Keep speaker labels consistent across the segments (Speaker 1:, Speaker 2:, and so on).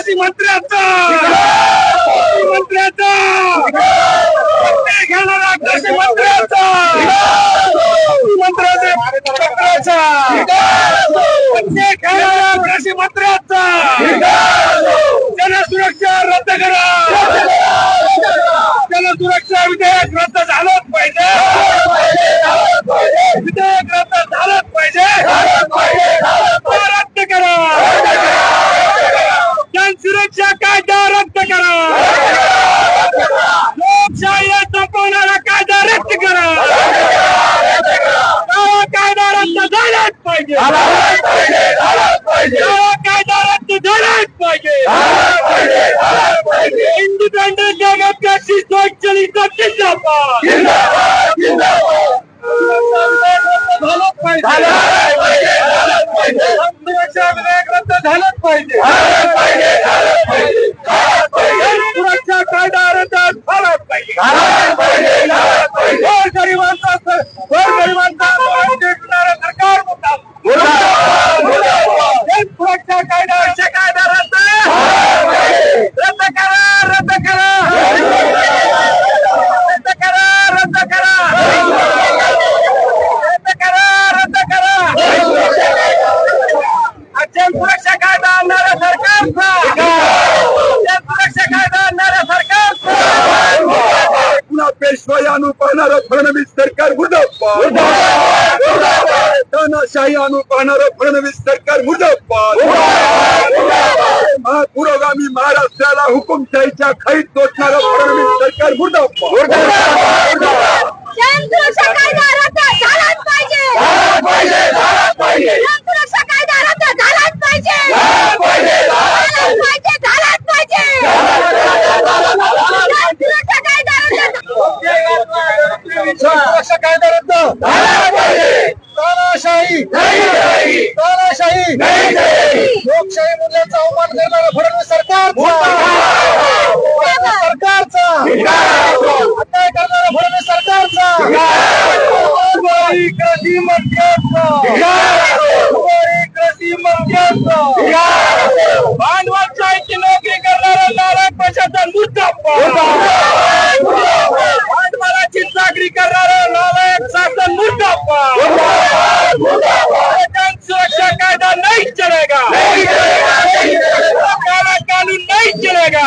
Speaker 1: कृषी मंत्र्याचा घेणारा कृषी मंत्र्याचा कृषी मंत्र्याचा जनसुरक्षा रद्द करा जनसुरक्षा विधेयक रद्द झालंच पाहिजे विधेयक रद्द झालंच पाहिजे रद्द करा जनसुरक्षा कायदा रद्द करा लोकशाही संपवणारा कायदा रद्द करा कायदा रद्द झालाच पाहिजे कायदा रद्द झालाच पाहिजे इंडिपेंडेंट डेमोक्रेसी स्वयंचलित जिंदाबाद सुरक्षा विधेयक रद्द झालंच पाहिजे सुरक्षा कायदा रद्द झालाच पाहिजे गोरगरिबांचा सरकार सुरक्षा कायदा रद्द करा रद्द करा रद्द करा रद्द करा रद्द करा सुरक्षा कायदा आणणाऱ्या सरकारचा सुरक्षा कायदा आणणाऱ्या सरकारचा पुन्हा पेशवाई आणू पाहणारं फडणवीस सरकार मुर्दाबाद तानाशाही आणू पाहणारं फडणवीस सरकार मुर्दाबाद पुरोगामी महाराष्ट्राला हुकुमशाहीच्या खाईत तोडणारं फडणवीस सरकार मुर्दाबाद
Speaker 2: सुरक्षा कायदा रद्द झालाच पाहिजे सुरक्षा कायदा रद्द झालाच पाहिजे झालाच पाहिजे सुरक्षा कायदा रद्द
Speaker 1: सुरक्षा कायदा रद्द तानाशाही लोकशाही मूल्याचा अवमान करणारा फडणवीस सरकारचा अन्याय करणारा फडणवीस सरकारचा कृषी मंत्र्याचा भांडवलशाहीची नोकरी करणारा नारायण प्रशासन मुर्दाबाद भांडवलाची चाकरी करणारा नालायक शासन मुर्दाबाद सुरक्षा कायदा नहीं चलेगा काला कानून नहीं चलेगा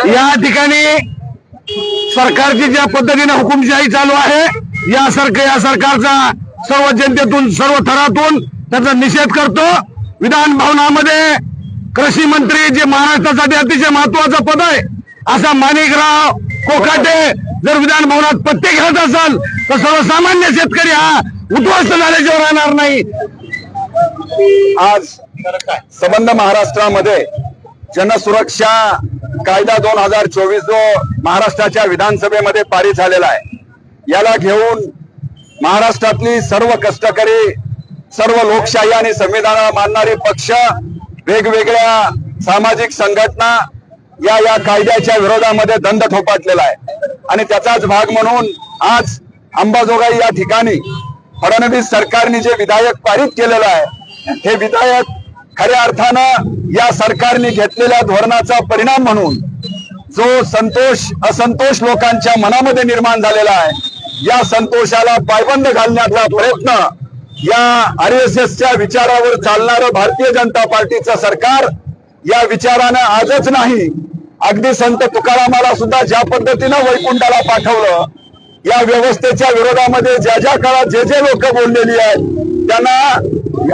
Speaker 3: या ठिकाणी सरकारची ज्या पद्धतीने हुकुमशाही चालू आहे या सरकारचा सर्व जनतेतून सर्व थरातून त्याचा निषेध करतो। विधान भवनामध्ये कृषी मंत्री जे महाराष्ट्रासाठी अतिशय महत्वाचं पद आहे असा माणिकराव कोकाटे जर विधान भवनात पत्ते घेत असाल तर सर्वसामान्य शेतकरी हा उद्ध्वस्त झाल्याशिवाय राहणार नाही।
Speaker 4: आज संबंध महाराष्ट्रामध्ये जनसुरक्षा कायदा 2024 जो महाराष्ट्राच्या विधानसभेमध्ये पारित झालेला आहे याला घेऊन महाराष्ट्रातली सर्व कष्टकरी सर्व लोकशाही आणि संविधानाला मानणारे पक्ष वेगवेगळ्या सामाजिक संघटना या कायद्याच्या विरोधामध्ये दंड थोपाटलेला आहे आणि त्याचाच भाग म्हणून आज अंबाजोगाई या ठिकाणी फडणवीस सरकारने जे विधेयक पारित केलेलं आहे हे विधेयक खऱ्या अर्थानं या सरकारने घेतलेल्या धोरणाचा परिणाम म्हणून जो असंतोष लोकांच्या मनामध्ये निर्माण झालेला आहे या संतोषाला पायबंद घालण्याचा प्रयत्न या RSSच्या विचारावर चालणारं भारतीय जनता पार्टीचं सरकार या विचारानं आजच नाही अगदी संत तुकारामाला सुद्धा ज्या पद्धतीनं वैकुंठाला पाठवलं या व्यवस्थेच्या विरोधामध्ये ज्या काळात जे लोक बोललेली आहेत त्यांना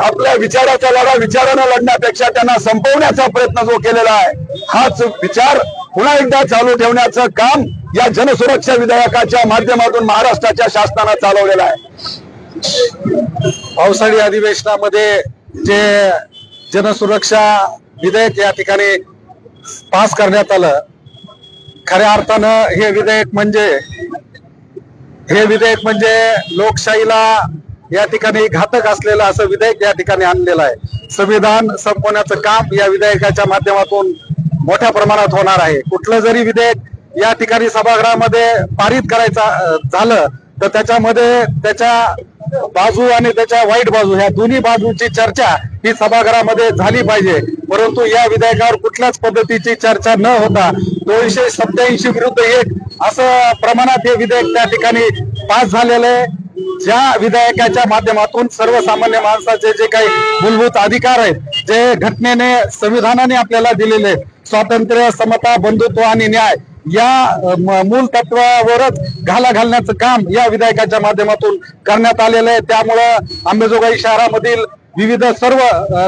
Speaker 4: आपल्या विचाराचा लढा विचारानं लढण्यापेक्षा त्यांना संपवण्याचा प्रयत्न जो केलेला आहे हाच विचार पुन्हा एकदा चालू ठेवण्याचं काम या जनसुरक्षा विधेयकाच्या माध्यमातून महाराष्ट्राच्या शासनानं चालवलेलं आहे।
Speaker 3: पावसाळी अधिवेशनामध्ये जे जनसुरक्षा विधेयक या ठिकाणी पास करण्यात आलं खऱ्या अर्थानं हे विधेयक म्हणजे लोकशाहीला या ठिकाणी घातक असलेलं असं विधेयक या ठिकाणी आणलेलं आहे। संविधान संपवण्याचं काम या विधेयकाच्या माध्यमातून मोठ्या प्रमाणात होणार आहे। कुठलं जरी विधेयक या ठिकाणी सभागृहामध्ये पारित करायचं झालं तर त्याच्यामध्ये त्याच्या बाजू आणि त्याच्या वाईट बाजू ह्या दोन्ही बाजूची चर्चा ही सभागृहामध्ये झाली पाहिजे।
Speaker 4: परंतु या विधेयकावर कुठल्याच पद्धतीची चर्चा न होता 287 विरुद्ध 1 असं प्रमाणात हे विधेयक त्या ठिकाणी पास झालेलं आहे. ज्या विधेयकाच्या माध्यमातून सर्वसामान्य माणसाचे जे काही मूलभूत अधिकार आहेत, जे घटनेने संविधानाने आपल्याला दिलेले स्वातंत्र्य, समता, बंधुत्व आणि न्याय या मूल तत्वावरच घाला घालण्याचं काम या विधेयकाच्या माध्यमातून करण्यात आलेलं आहे. त्यामुळं अंबाजोगाई शहरामधील विविध सर्व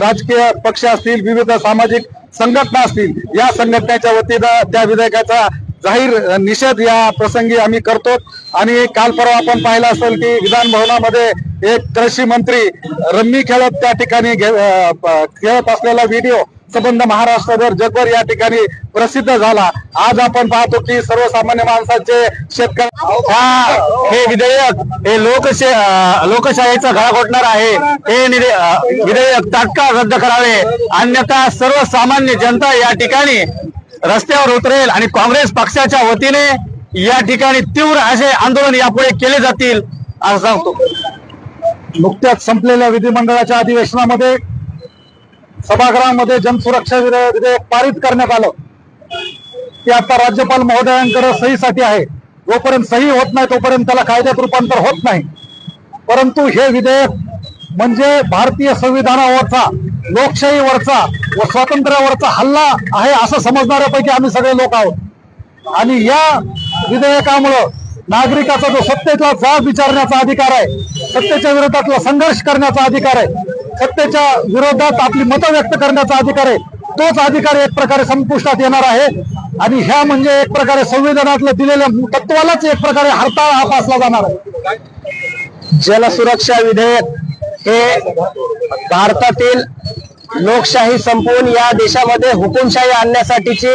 Speaker 4: राजकीय पक्ष असतील, विविध सामाजिक संघटना असतील, या संघटनेच्या वतीनं त्या विधेयकाचा जाहीर निषेध या प्रसंगी आम्ही करतो. आणि काल परवा आपण पाहिलं असेल की विधान भवनामध्ये एक कृषी मंत्री रम्मी खेळत त्या ठिकाणी खेळत असलेला व्हिडिओ संबंध महाराष्ट्रभर जगभर या ठिकाणी प्रसिद्ध झाला. आज आपण पाहतो की सर्वसामान्य माणसाचे शेतकरी हे विधेयक हे लोकशाहीचा गळा घोटणार आहे. हे विधेयक तात्काळ रद्द करावे, अन्यथा सर्वसामान्य जनता या ठिकाणी रस्त्यावर उतरेल आणि काँग्रेस पक्षाच्या वतीने या ठिकाणी तीव्र असे आंदोलन यापुढे केले जातील असं सांगतो.
Speaker 3: नुकत्याच संपलेल्या विधिमंडळाच्या अधिवेशनामध्ये सभागृहामध्ये जनसुरक्षा विधेयक पारित करण्यात आलं. ते आता राज्यपाल महोदयांकडे सहीसाठी आहे. जोपर्यंत सही होत नाही तोपर्यंत त्याला कायद्यात रूपांतर होत नाही. परंतु हे विधेयक म्हणजे भारतीय संविधानावरचा, लोकशाहीवरचा व स्वातंत्र्यावरचा हल्ला आहे असं समजणाऱ्यापैकी आम्ही सगळे लोक आहोत. आणि या विधेयकामुळं नागरिकाचा जो सत्तेचा जाब विचारण्याचा अधिकार आहे, सत्तेच्या विरोधातला संघर्ष करण्याचा अधिकार आहे, सत्तेच्या विरोधात आपली मतं व्यक्त करण्याचा अधिकार आहे, तोच अधिकार एक प्रकारे संपुष्टात येणार आहे. आणि ह्या म्हणजे एक प्रकारे संविधानातलं दिलेल्या तत्वालाच एक प्रकारे हरताळ आपासला जाणार आहे.
Speaker 5: जनसुरक्षा विधेयक हे भारतातील लोकशाही संपवून या देशामध्ये हुकुमशाही आणण्यासाठीची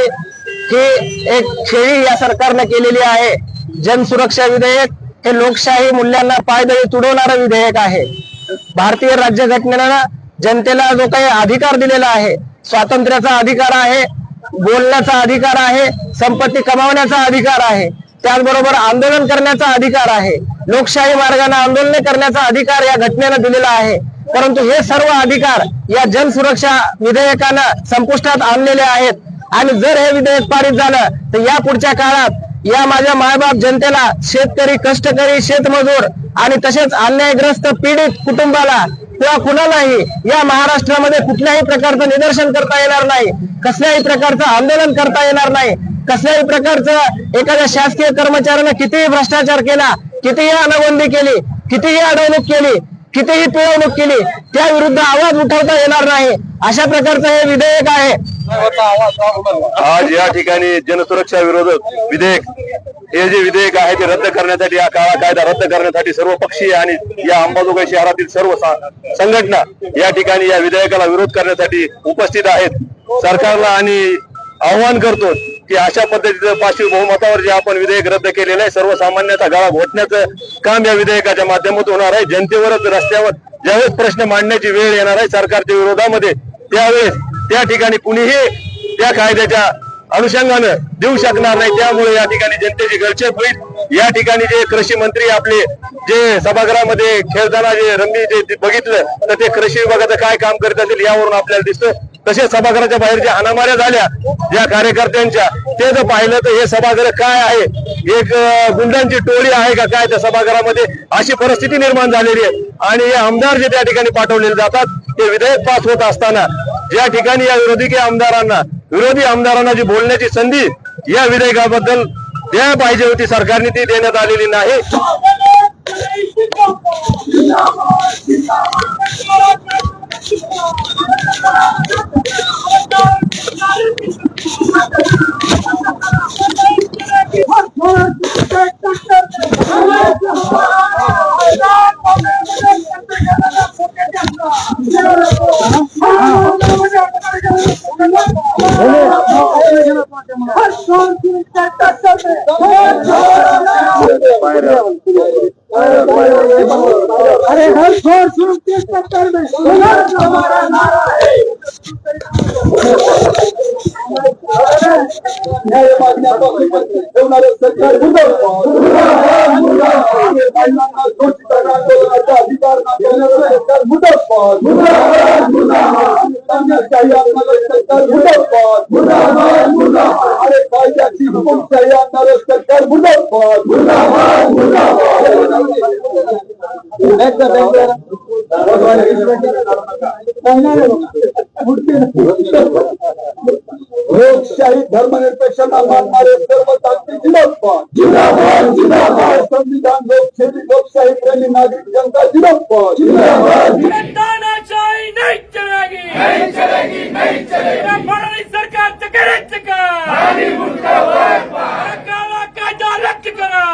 Speaker 5: ही एक खेळी या सरकारने केलेली आहे. जनसुरक्षा विधेयक हे लोकशाही मूल्यांना पायदळी तुडवणारं विधेयक आहे. भारतीय राज्यघटनेनं जनतेला जो काही अधिकार दिलेला आहे, स्वातंत्र्याचा अधिकार आहे, बोलण्याचा अधिकार आहे, संपत्ती कमावण्याचा अधिकार आहे, त्याचबरोबर आंदोलन करण्याचा अधिकार आहे, लोकशाही मार्गाने आंदोलन करण्याचा अधिकार या घटनेनं दिलेला आहे. परंतु हे सर्व अधिकार या जनसुरक्षा विधेयकानं संपुष्टात आणलेले आहेत. आणि जर हे विधेयक पारित झालं तर या पुढच्या काळात या माझ्या मायबाप जनतेला, शेतकरी, कष्टकरी, शेतमजूर आणि तसेच अन्यायग्रस्त पीडित कुटुंबाला किंवा कुणालाही या महाराष्ट्रामध्ये कुठल्याही प्रकारचं निदर्शन करता येणार नाही, कसल्याही प्रकारचं आंदोलन करता येणार नाही, कसल्याही प्रकारचं एखाद्या शासकीय कर्मचाऱ्यानं कितीही भ्रष्टाचार केला, कितीही अनाबंदी केली, कितीही अडवणूक केली, कितीही पिळवणूक केली, त्या विरुद्ध आवाज उठवता येणार नाही. अशा प्रकारचं हे विधेयक आहे.
Speaker 4: आज या ठिकाणी जनसुरक्षा विरोधक विधेयक हे जे विधेयक आहे ते रद्द करण्यासाठी, हा काळा कायदा रद्द करण्यासाठी सर्व पक्षीय आणि या अंबाजोगाई शहरातील सर्व संघटना या ठिकाणी या विधेयकाला विरोध करण्यासाठी उपस्थित आहेत. सरकारला आणि आव्हान करतो की अशा पद्धतीचं पाचवी बहुमतावर जे आपण विधेयक रद्द केलेलं आहे, सर्वसामान्याचा गळा घोटण्याचं काम या विधेयकाच्या माध्यमातून होणार आहे. जनतेवरच रस्त्यावर ज्यावेळेस प्रश्न मांडण्याची वेळ येणार आहे सरकारच्या विरोधामध्ये, त्यावेळेस त्या ठिकाणी कुणीही त्या कायद्याच्या अनुषंगानं देऊ शकणार नाही. त्यामुळे या ठिकाणी जनतेची गळचेप होईल. या ठिकाणी जे कृषी मंत्री आपले जे सभागृहामध्ये खेळताना जे रम्मी जे बघितलं तर ते कृषी विभागाचं काय काम करत असेल यावरून आपल्याला दिसतं. तसेच सभागृहाच्या बाहेर ज्या हाणामाऱ्या झाल्या ज्या कार्यकर्त्यांच्या, ते जर पाहिलं तर हे सभागृह काय आहे, एक गुंडांची टोळी आहे का काय त्या सभागृहामध्ये, अशी परिस्थिती निर्माण झालेली आहे. आणि हे आमदार जे त्या ठिकाणी पाठवलेले जातात ते विधेयक पास होत असताना ज्या ठिकाणी या विरोधी आमदारांना जी बोलण्याची संधी या विधेयकाबद्दल द्यायला पाहिजे होती सरकारने, ती देण्यात आलेली नाही.
Speaker 3: अरे हर छोर सुरक्षा सरकार में हमारा नारा है. सरकार
Speaker 1: तानाशाही आणणारं सरकार मुर्दाबाद मुर्दाबाद मुर्दाबाद अरे कायद्याची हुकुमशाही आणणारं सरकार मुर्दाबाद मुर्दाबाद मुर्दाबाद लोकशाही धर्मनिरपेक्षता मानणारे सर्व ताकदी जिंदाबाद जिंदाबाद जिंदाबाद संविधान लोकशाही प्रेमी नागरिक जनता जिंदाबाद जिंदाबाद
Speaker 6: तानाशाही नहीं चलेगी नहीं चलेगी नहीं चलेगी फडणवीस सरकार करायचं का काला कायदा रद्द करा